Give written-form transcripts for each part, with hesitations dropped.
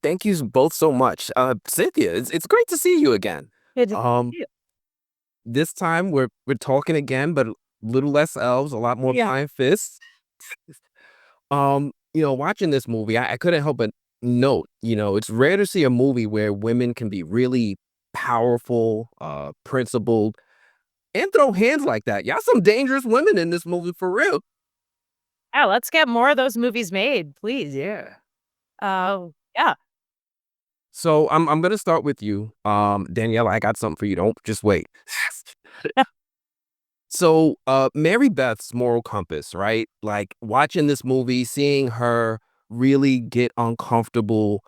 Thank you both so much. Cynthia, it's great to see you again. Good to Um, see you. this time we're talking again, but a little less elves, a lot more Yeah. flying fists. Watching this movie, I couldn't help but note, it's rare to see a movie where women can be really powerful, principled, and throw hands like that. Y'all some dangerous women in this movie for real. Yeah, let's get more of those movies made, please. Yeah. Yeah. So I'm gonna start with you. Daniela, I got something for you. Don't just wait. So, Mary Beth's moral compass, right? Like watching this movie, seeing her really get uncomfortable,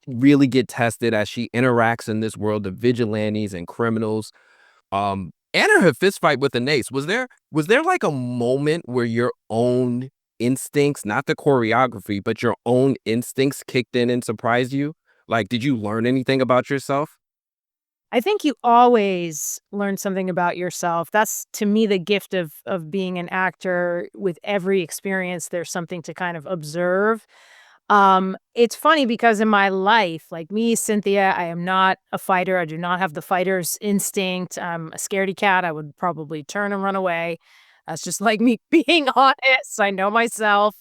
really get tested as she interacts in this world of vigilantes and criminals. And her fist fight with Anaïs. Was there like a moment where your own instincts, not the choreography, but your own instincts kicked in and surprised you? Like, did you learn anything about yourself? I think you always learn something about yourself. That's to me the gift of being an actor. With every experience, there's something to kind of observe. It's funny because in my life, like me, Cynthia, I am not a fighter. I do not have the fighter's instinct. I'm a scaredy cat. I would probably turn and run away. That's just like me being honest. I know myself.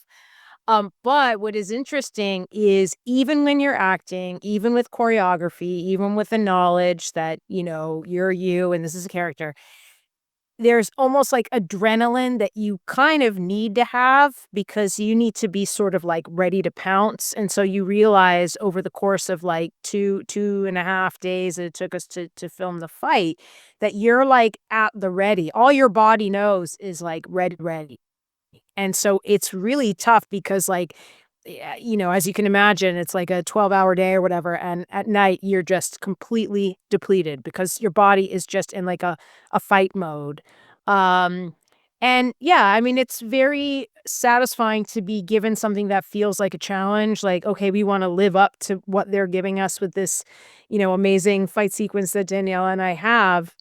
But what is interesting is even when you're acting, even with choreography, even with the knowledge that, you're you and this is a character, there's almost like adrenaline that you kind of need to have because you need to be sort of like ready to pounce. And so you realize over the course of like 2.5 days that it took us to film the fight that you're like at the ready. All your body knows is like ready, ready. And so it's really tough because like, yeah, as you can imagine, it's like a 12-hour day or whatever. And at night, you're just completely depleted because your body is just in like a fight mode. Um, and yeah, I mean, it's very satisfying to be given something that feels like a challenge. Like, okay, we want to live up to what they're giving us with this, amazing fight sequence that Danielle and I have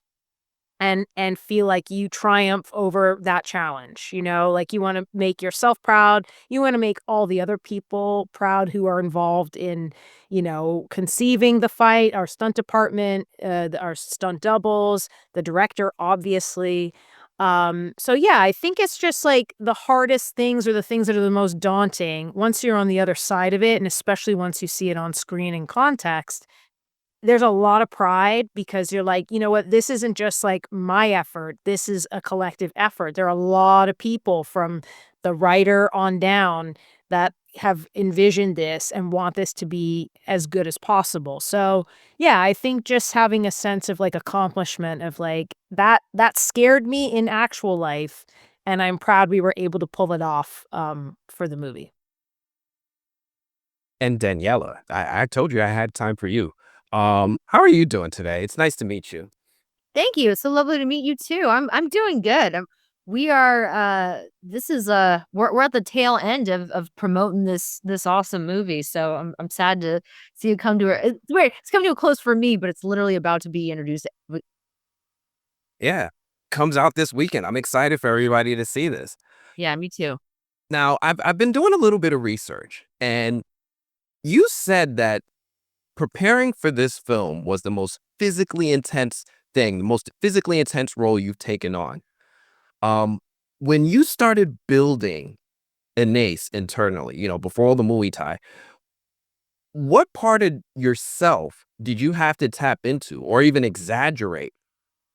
and feel like you triumph over that challenge, like you want to make yourself proud, you want to make all the other people proud who are involved in, conceiving the fight, our stunt department, our stunt doubles, the director, obviously. So yeah, I think it's just like the hardest things are the things that are the most daunting once you're on the other side of it, and especially once you see it on screen in context. There's a lot of pride because you're like, "You know what? This isn't just, like, my effort. This is a collective effort." There are a lot of people from the writer on down that have envisioned this and want this to be as good as possible. So, yeah, I think just having a sense of, like, accomplishment of, like, that scared me in actual life, and I'm proud we were able to pull it off, for the movie. And Daniela, I told you I had time for you. How are you doing today? It's nice to meet you. Thank you. It's so lovely to meet you too. I'm doing good. We are this is we're at the tail end of promoting this awesome movie. So I'm sad to see it come to a it's weird. It's coming to a close for me, but it's literally about to be introduced. Yeah, comes out this weekend. I'm excited for everybody to see this. Yeah, me too. Now, I've been doing a little bit of research, and you said that preparing for this film was the most physically intense thing, the most physically intense role you've taken on. Um, when you started building Anaïs internally, before all the Muay Thai, what part of yourself did you have to tap into or even exaggerate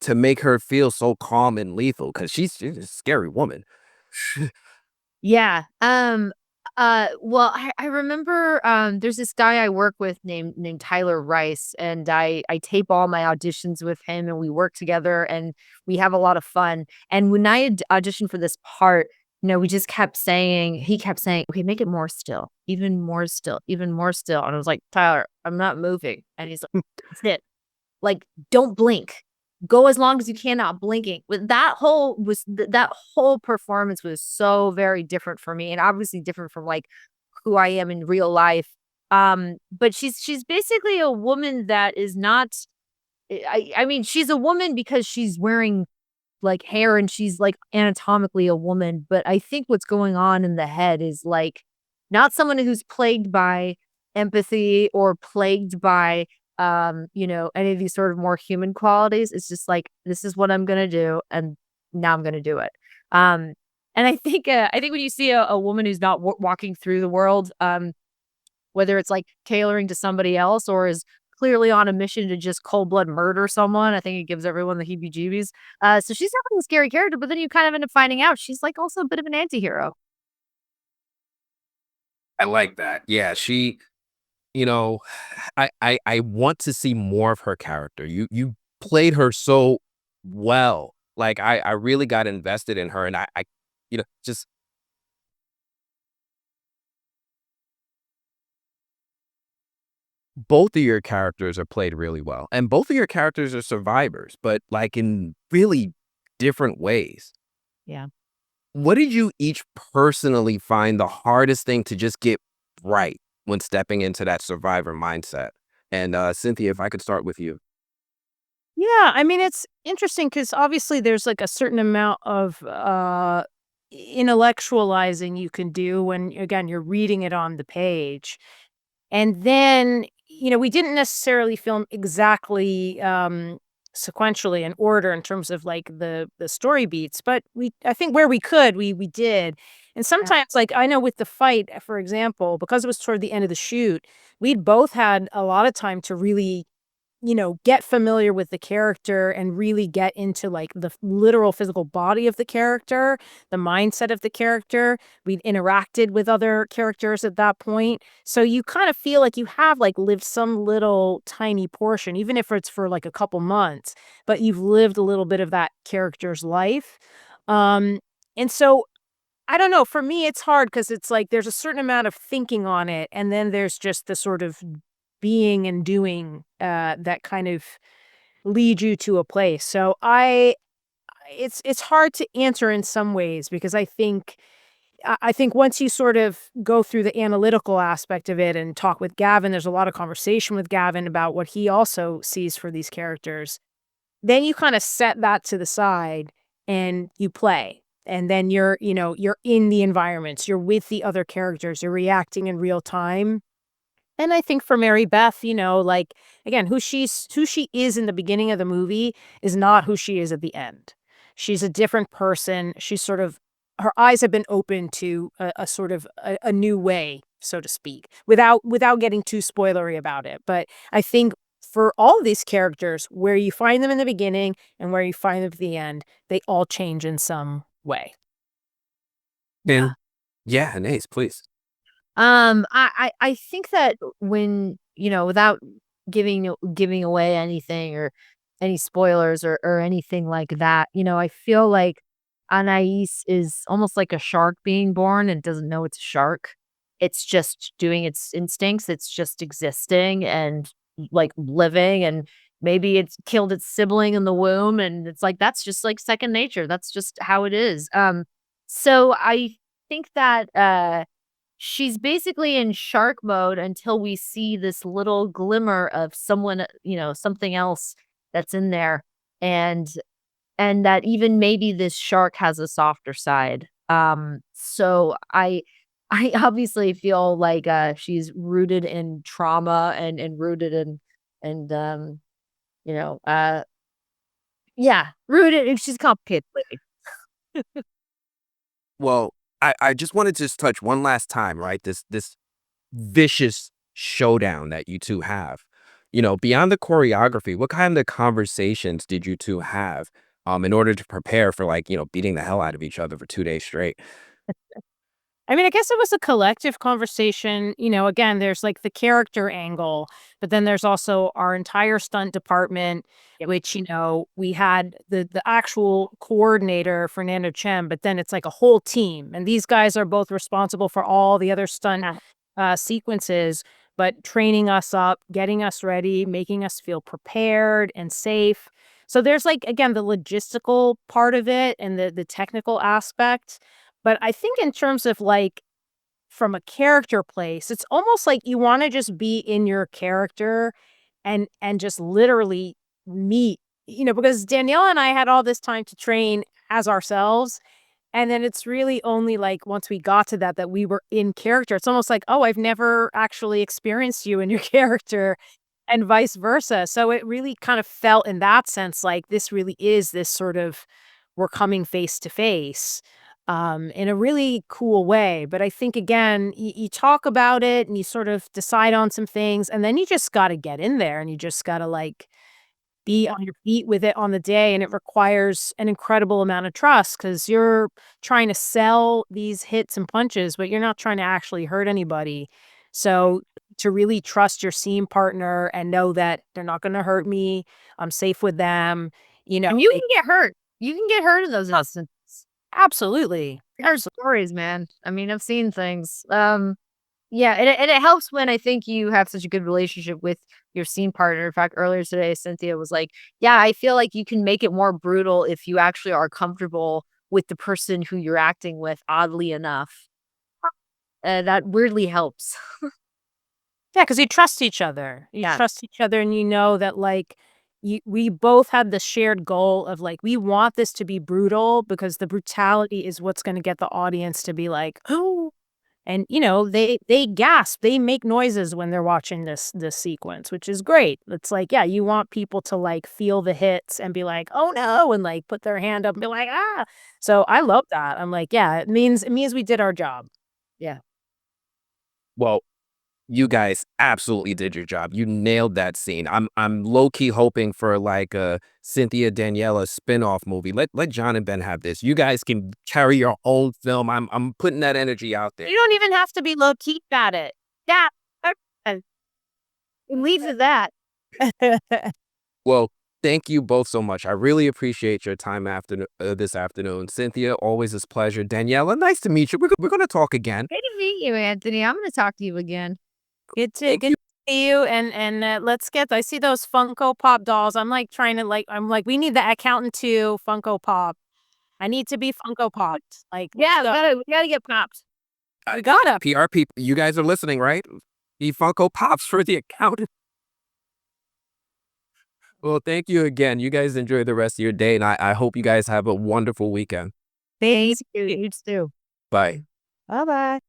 to make her feel so calm and lethal? Because she's a scary woman. Yeah. Well, I remember there's this guy I work with named Tyler Rice, and I tape all my auditions with him, and we work together, and we have a lot of fun. And when I had auditioned for this part, we just kept saying, he kept saying, okay, make it more still, even more still, even more still. And I was like, Tyler, I'm not moving. And he's like, that's it. Like, don't blink. Go as long as you can, not blinking. But that whole performance was so very different for me, and obviously different from like who I am in real life. But she's basically a woman that is not. I mean, she's a woman because she's wearing like hair and she's like anatomically a woman. But I think what's going on in the head is like not someone who's plagued by empathy or plagued by any of these sort of more human qualities. It's just like, this is what I'm gonna do, and now I'm gonna do it. Um, and I think when you see a woman who's not walking through the world, whether it's like tailoring to somebody else or is clearly on a mission to just cold blood murder someone, I think it gives everyone the heebie-jeebies. So she's definitely a scary character, but then you kind of end up finding out she's like also a bit of an anti-hero. I like that. Yeah, she, you know, I want to see more of her character. You played her so well. Like I really got invested in her, and I just both of your characters are played really well, and both of your characters are survivors, but like in really different ways. Yeah. What did you each personally find the hardest thing to just get right when stepping into that survivor mindset? And Cynthia, if I could start with you. Yeah, I mean, it's interesting because obviously there's like a certain amount of intellectualizing you can do when, again, you're reading it on the page. And then, we didn't necessarily film exactly sequentially in order in terms of like the story beats, but I think where we could, we did. And Yeah. sometimes, like I know with the fight, for example, because it was toward the end of the shoot, we'd both had a lot of time to really get familiar with the character and really get into like the literal physical body of the character, the mindset of the character. We'd interacted with other characters at that point. So you kind of feel like you have like lived some little tiny portion, even if it's for like a couple months, but you've lived a little bit of that character's life. And so I don't know, for me it's hard because it's like there's a certain amount of thinking on it, and then there's just the sort of being and doing, that kind of lead you to a place. So it's hard to answer in some ways because I think once you sort of go through the analytical aspect of it and talk with Gavin, there's a lot of conversation with Gavin about what he also sees for these characters. Then you kinda set that to the side and you play. And then you're in the environments, you're with the other characters, you're reacting in real time. And I think for Mary Beth, like, again, who she is in the beginning of the movie is not who she is at the end. She's a different person. She's sort of her eyes have been opened to a sort of a new way, so to speak, without getting too spoilery about it. But I think for all of these characters, where you find them in the beginning and where you find them at the end, they all change in some way. Yeah. And yeah, Anaïs, please. I think that when, without giving away anything or any spoilers or anything like that, I feel like Anais is almost like a shark being born and doesn't know it's a shark. It's just doing its instincts. It's just existing and like living, and maybe it's killed its sibling in the womb, and it's like that's just like second nature. That's just how it is. So I think that she's basically in shark mode until we see this little glimmer of someone, something else that's in there, and that even maybe this shark has a softer side. So I obviously feel like she's rooted in trauma and rooted in and you know, uh yeah, rooted and she's complicated lately. Well, I just wanted to just touch one last time, right? This vicious showdown that you two have. Beyond the choreography, what kind of conversations did you two have in order to prepare for like, beating the hell out of each other for 2 days straight? I mean, I guess it was a collective conversation. Again, there's like the character angle, but then there's also our entire stunt department, which, we had the actual coordinator, Fernando Chen, but then it's like a whole team. And these guys are both responsible for all the other stunt Yeah. sequences, but training us up, getting us ready, making us feel prepared and safe. So there's like, again, the logistical part of it and the technical aspect. But I think in terms of, like, from a character place, it's almost like you wanna just be in your character and just literally meet, because Danielle and I had all this time to train as ourselves, And then it's really only like once we got to that we were in character. It's almost like, oh, I've never actually experienced you in your character and vice versa. So it really kind of felt in that sense like this really is this sort of we're coming face to face in a really cool way. But I think, again, you talk about it and you sort of decide on some things, and then you just got to get in there and you just got to like be on your feet with it on the day. And it requires an incredible amount of trust because you're trying to sell these hits and punches, but you're not trying to actually hurt anybody. So to really trust your scene partner and know that they're not going to hurt me, I'm safe with them, And you they can get hurt. You can get hurt in those instances. absolutely. There's stories, man. I mean, I've seen things. Yeah, and it helps when I think you have such a good relationship with your scene partner. In fact, earlier today, Cynthia was like, "Yeah, I feel like you can make it more brutal if you actually are comfortable with the person who you're acting with, oddly enough." That weirdly helps. Yeah, because you trust each other. You Yeah. trust each other and you know that, like, we both had the shared goal of, like, we want this to be brutal because the brutality is what's gonna get the audience to be like, "Oh," and, they gasp, they make noises when they're watching this sequence, which is great. It's like, yeah, you want people to, like, feel the hits and be like, "Oh, no," and, like, put their hand up and be like, "Ah." So I love that. I'm like, yeah, it means we did our job. Yeah. Well, you guys absolutely did your job. You nailed that scene. I'm low key hoping for like a Cynthia Daniella spinoff movie. Let John and Ben have this. You guys can carry your own film. I'm putting that energy out there. You don't even have to be low key at it. Yeah. uh, Leave it at that. Well, thank you both so much. I really appreciate your time this afternoon. Cynthia, always a pleasure. Daniela, nice to meet you. We're gonna talk again. Great to meet you, Anthony. I'm going to talk to you again. Thank Good you. to see you, and, I see those Funko Pop dolls. I'm, like, trying to, like we need the Accountant 2 Funko Pop. I need to be Funko Popped. Like, Yeah, so we gotta get popped. we gotta. PR people, you guys are listening, right? The Funko Pops for the accountant. Well, thank you again. You guys enjoy the rest of your day, and I hope you guys have a wonderful weekend. Thanks. You too. Bye. Bye bye.